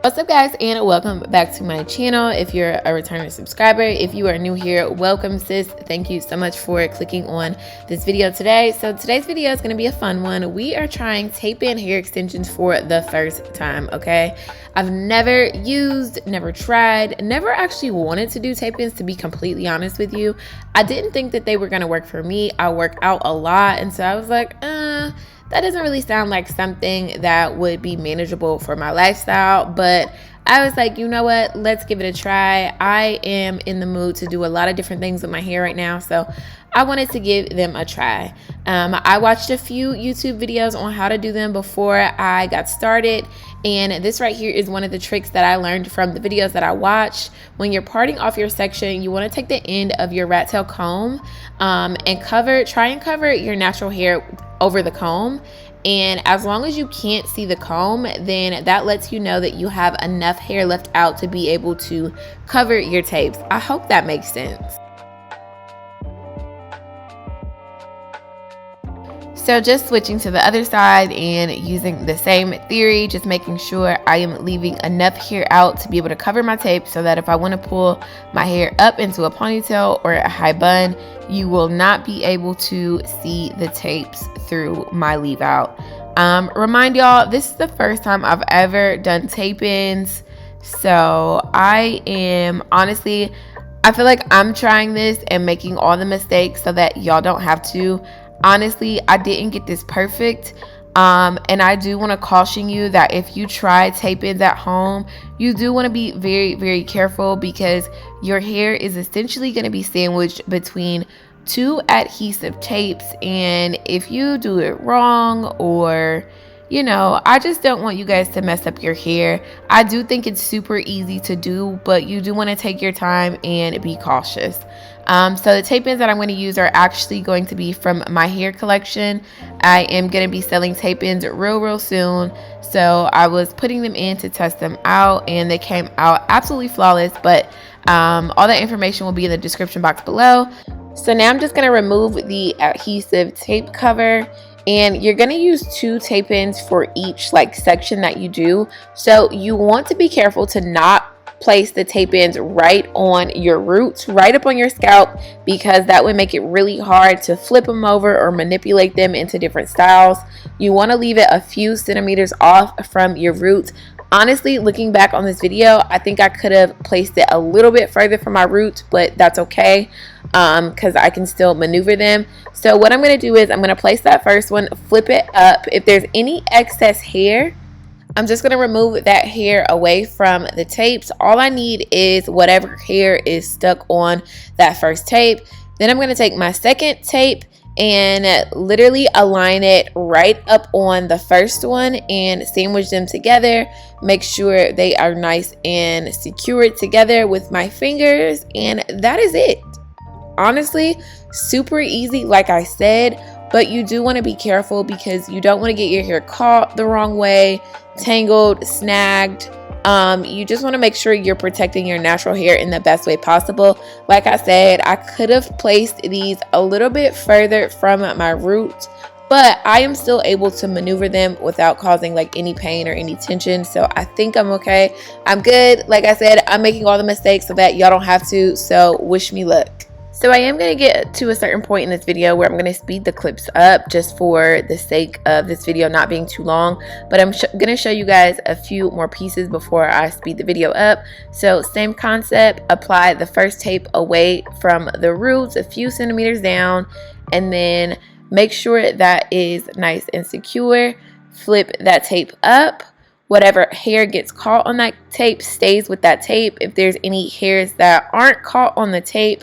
What's up, guys, and welcome back to my channel. If you're a returning subscriber, if you are new here, welcome, sis. Thank you so much for clicking on this video today. So today's video is going to be a fun one. We are trying tape-in hair extensions for the first time. Okay, I've never used, never tried, never actually wanted to do tape-ins, to be completely honest with you. I didn't think that they were going to work for me. I work out a lot, and so I was like, that doesn't really sound like something that would be manageable for my lifestyle. But I was like, you know what? Let's give it a try. I am in the mood to do a lot of different things with my hair right now, so I wanted to give them a try. I watched a few YouTube videos on how to do them before I got started, and this right here is one of the tricks that I learned from the videos that I watched. When you're parting off your section, you want to take the end of your rat tail comb and try and cover your natural hair over the comb. And as long as you can't see the comb, then that lets you know that you have enough hair left out to be able to cover your tapes. I hope that makes sense. So just switching to the other side and using the same theory, just making sure I am leaving enough hair out to be able to cover my tape, so that if I want to pull my hair up into a ponytail or a high bun, you will not be able to see the tapes through my leave out. Remind y'all, this is the first time I've ever done tape-ins, so I feel like I'm trying this and making all the mistakes so that y'all don't have to. Honestly, I didn't get this perfect, and I do want to caution you that if you try tape-ins at home, you do want to be very, very careful, because your hair is essentially going to be sandwiched between two adhesive tapes, and if you do it wrong, or I just don't want you guys to mess up your hair. I do think it's super easy to do, but you do want to take your time and be cautious. So the tape-ins that I'm going to use are actually going to be from my hair collection. I am going to be selling tape-ins real soon, so I was putting them in to test them out, and they came out absolutely flawless. But all that information will be in the description box below. So now I'm just going to remove the adhesive tape cover, and you're going to use 2 tape-ins for each section that you do. So you want to be careful to not place the tape-ins right on your roots, right up on your scalp, because that would make it really hard to flip them over or manipulate them into different styles. You want to leave it a few centimeters off from your roots. Honestly, looking back on this video, I think I could have placed it a little bit further from my roots, but that's okay, because I can still maneuver them. So what I'm going to do is I'm going to place that first one, flip it up. If there's any excess hair, I'm just going to remove that hair away from the tapes. All I need is whatever hair is stuck on that first tape. Then I'm going to take my second tape and literally align it right up on the first one and sandwich them together. Make sure they are nice and secured together with my fingers, and that is it. Honestly, super easy, like I said, but you do want to be careful, because you don't want to get your hair caught the wrong way, tangled, snagged. You just want to make sure you're protecting your natural hair in the best way possible. Like I said, I could have placed these a little bit further from my roots, but I am still able to maneuver them without causing any pain or any tension. So I think I'm okay. I'm good. Like I said, I'm making all the mistakes so that y'all don't have to. So wish me luck. So I am going to get to a certain point in this video where I'm going to speed the clips up just for the sake of this video not being too long. But I'm going to show you guys a few more pieces before I speed the video up. So same concept, apply the first tape away from the roots a few centimeters down, and then make sure that is nice and secure. Flip that tape up. Whatever hair gets caught on that tape stays with that tape. If there's any hairs that aren't caught on the tape,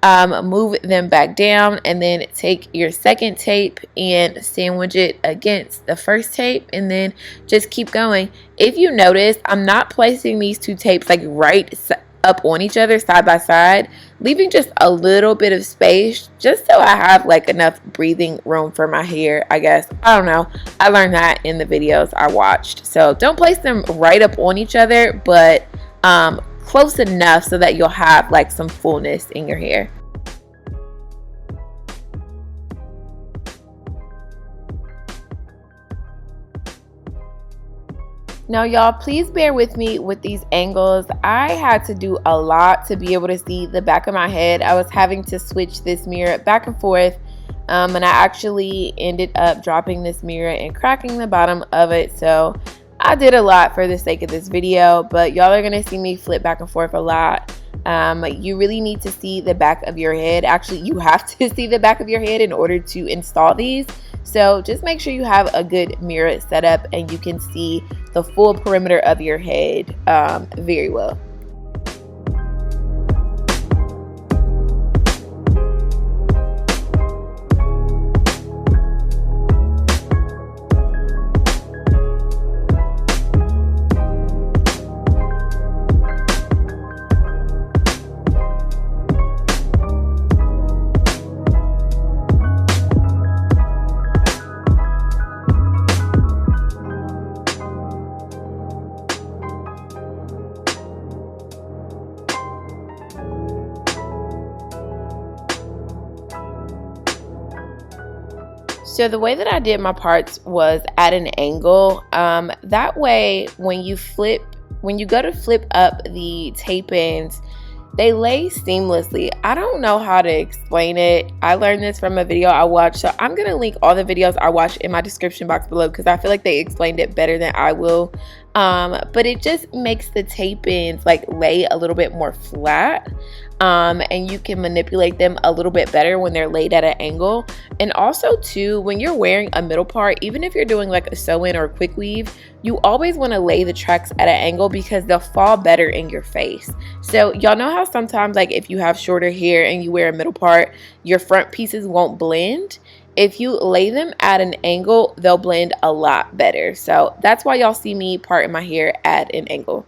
move them back down, and then take your second tape and sandwich it against the first tape, and then just keep going. If you notice, I'm not placing these 2 tapes right up on each other side by side, leaving just a little bit of space just so I have enough breathing room for my hair, I guess. I don't know, I learned that in the videos I watched. So don't place them right up on each other, but close enough so that you'll have some fullness in your hair. Now, y'all, please bear with me with these angles. I had to do a lot to be able to see the back of my head. I was having to switch this mirror back and forth, and I actually ended up dropping this mirror and cracking the bottom of it. So I did a lot for the sake of this video, but y'all are gonna see me flip back and forth a lot. You really need to see the back of your head. Actually, you have to see the back of your head in order to install these. So just make sure you have a good mirror setup and you can see the full perimeter of your head very well. So the way that I did my parts was at an angle. That way, when you go to flip up the tape-ins, they lay seamlessly. I don't know how to explain it. I learned this from a video I watched, so I'm gonna link all the videos I watched in my description box below because I feel like they explained it better than I will. But it just makes the tape-ins like lay a little bit more flat. And you can manipulate them a little bit better when they're laid at an angle. And also too, when you're wearing a middle part, even if you're doing like a sew-in or a quick weave, you always want to lay the tracks at an angle because they'll fall better in your face. So y'all know how sometimes like if you have shorter hair and you wear a middle part, your front pieces won't blend. If you lay them at an angle, they'll blend a lot better. So that's why y'all see me parting my hair at an angle.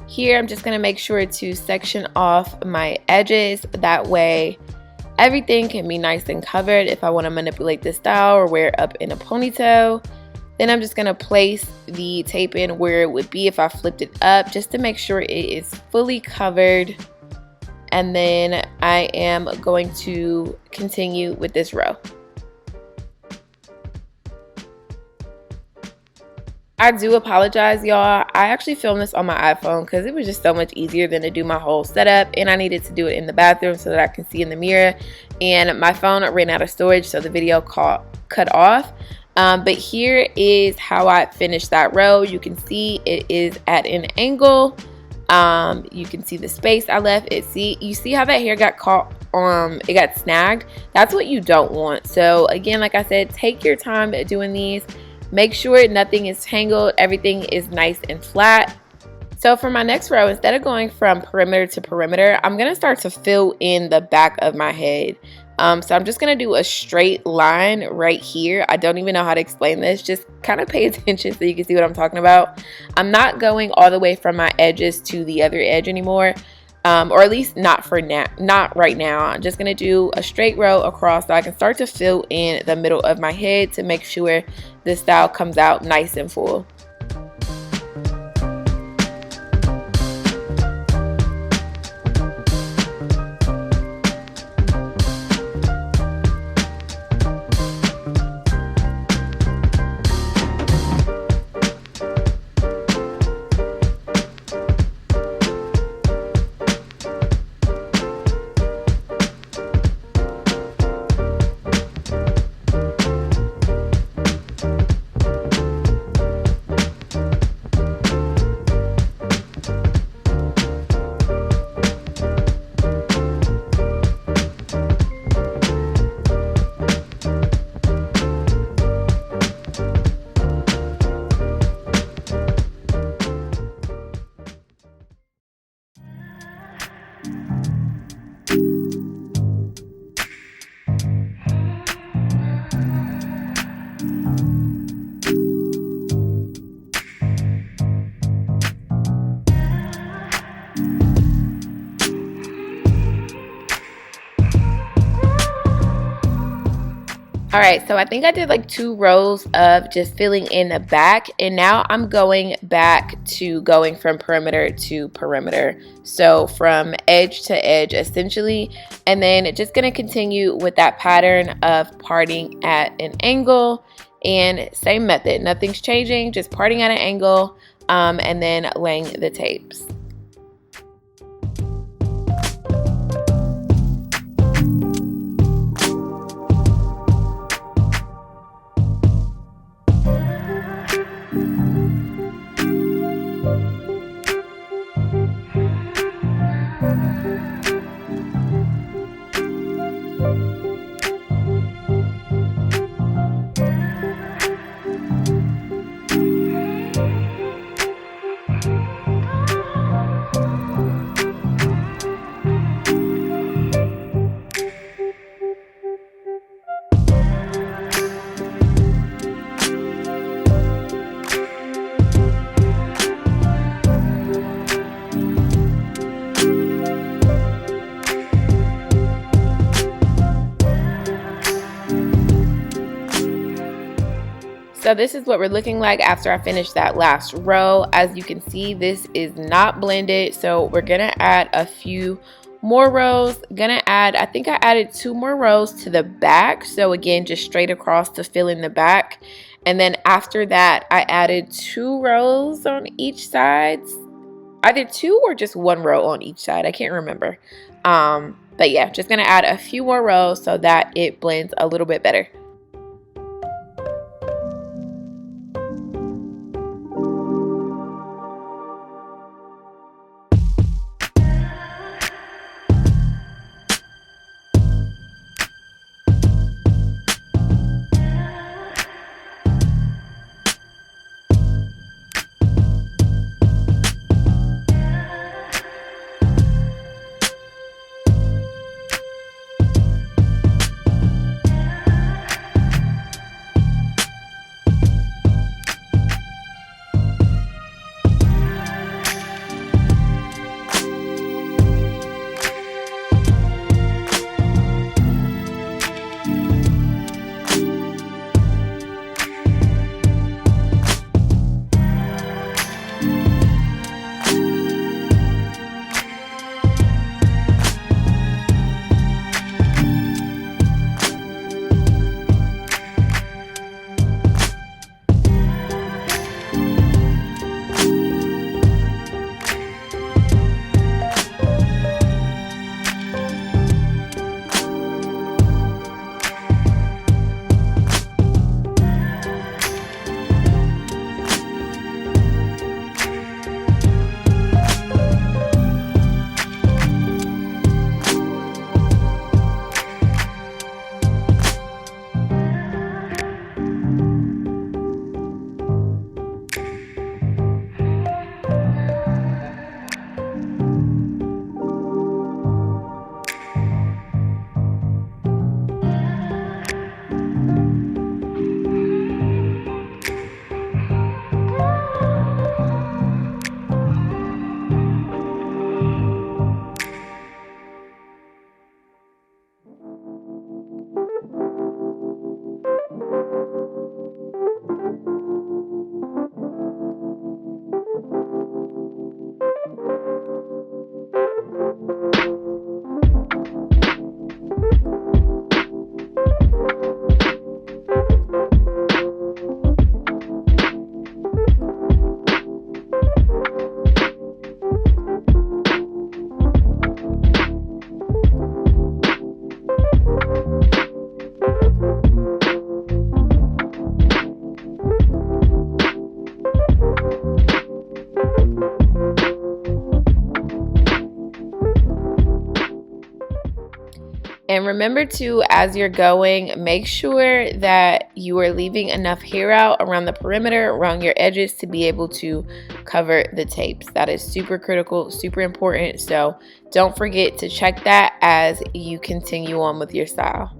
Here, I'm just going to make sure to section off my edges. That way, everything can be nice and covered if I want to manipulate this style or wear it up in a ponytail. Then I'm just going to place the tape in where it would be if I flipped it up, just to make sure it is fully covered. And then I am going to continue with this row. I do apologize, y'all. I actually filmed this on my iPhone because it was just so much easier than to do my whole setup, and I needed to do it in the bathroom so that I can see in the mirror, and my phone ran out of storage, so the video cut off. But here is how I finished that row. You can see it is at an angle. You can see the space I left. You see how that hair got caught, it got snagged? That's what you don't want. So again, like I said, take your time doing these. Make sure nothing is tangled, everything is nice and flat. So for my next row, instead of going from perimeter to perimeter, I'm gonna start to fill in the back of my head. So I'm just gonna do a straight line right here. I don't even know how to explain this. Just kind of pay attention so you can see what I'm talking about. I'm not going all the way from my edges to the other edge anymore. Or at least not for now, not right now. I'm just gonna do a straight row across so I can start to fill in the middle of my head to make sure this style comes out nice and full. All right, so I think I did like 2 rows of just filling in the back, and now I'm going back to going from perimeter to perimeter. So from edge to edge essentially, and then just gonna continue with that pattern of parting at an angle, and same method, nothing's changing, just parting at an angle, and then laying the tapes. So this is what we're looking like after I finish that last row. As you can see, this is not blended, so we're gonna add a few more rows. I think I added 2 more rows to the back, so again, just straight across to fill in the back. And then after that, I added 2 rows on each side, either 2 or just 1 row on each side, I can't remember. But yeah, just gonna add a few more rows so that it blends a little bit better. And remember to, as you're going, make sure that you are leaving enough hair out around the perimeter, around your edges, to be able to cover the tapes. That is super critical, super important. So don't forget to check that as you continue on with your style.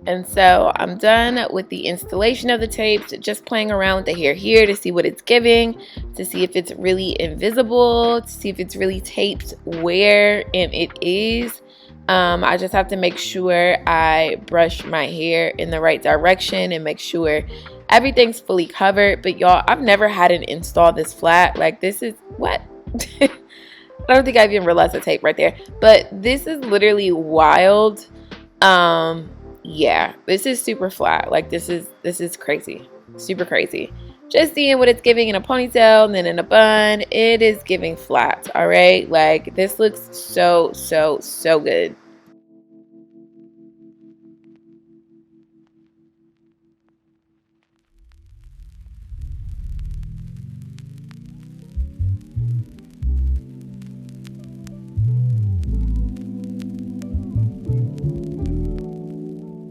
And so I'm done with the installation of the tapes, just playing around with the hair here to see what it's giving, to see if it's really invisible, to see if it's really taped where, and it is. I just have to make sure I brush my hair in the right direction and make sure everything's fully covered. But y'all, I've never had an install this flat. Like, this is what? I don't think I've even realized the tape right there. But this is literally wild. Yeah, this is super flat. Like, this is crazy. Super crazy. Just seeing what it's giving in a ponytail and then in a bun, it is giving flat. All right, like, this looks so good.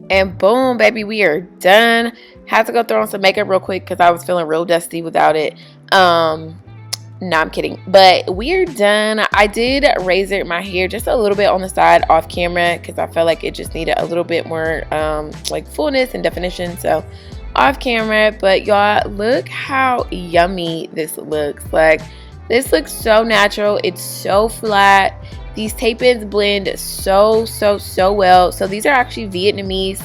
And boom, baby, we are done. Had to go throw on some makeup real quick because I was feeling real dusty without it. No, I'm kidding. But we're done. I did razor my hair just a little bit on the side off camera because I felt like it just needed a little bit more like fullness and definition. So off camera. But y'all, look how yummy this looks. Like, this looks so natural. It's so flat. These tape-ins blend so well. So these are actually Vietnamese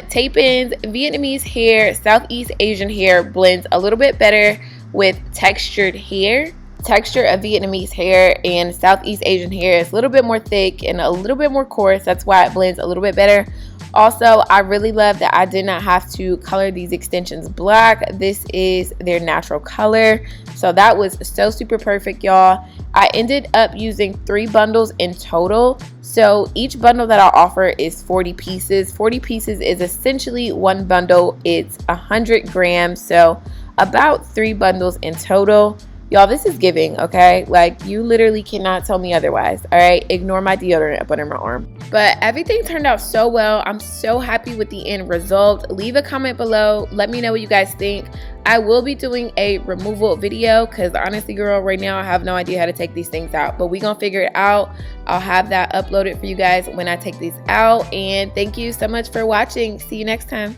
tape-ins. Vietnamese hair, Southeast Asian hair blends a little bit better with textured hair. Texture of Vietnamese hair and Southeast Asian hair is a little bit more thick and a little bit more coarse. That's why it blends a little bit better. Also, I really love that I did not have to color these extensions black. This is their natural color. So that was so super perfect, y'all. I ended up using 3 bundles in total. So each bundle that I offer is 40 pieces. 40 pieces is essentially one bundle. It's 100 grams. So about 3 bundles in total. Y'all, this is giving, okay? Like, you literally cannot tell me otherwise, all right? Ignore my deodorant up under my arm. But everything turned out so well. I'm so happy with the end result. Leave a comment below. Let me know what you guys think. I will be doing a removal video because honestly, girl, right now I have no idea how to take these things out. But we're going to figure it out. I'll have that uploaded for you guys when I take these out. And thank you so much for watching. See you next time.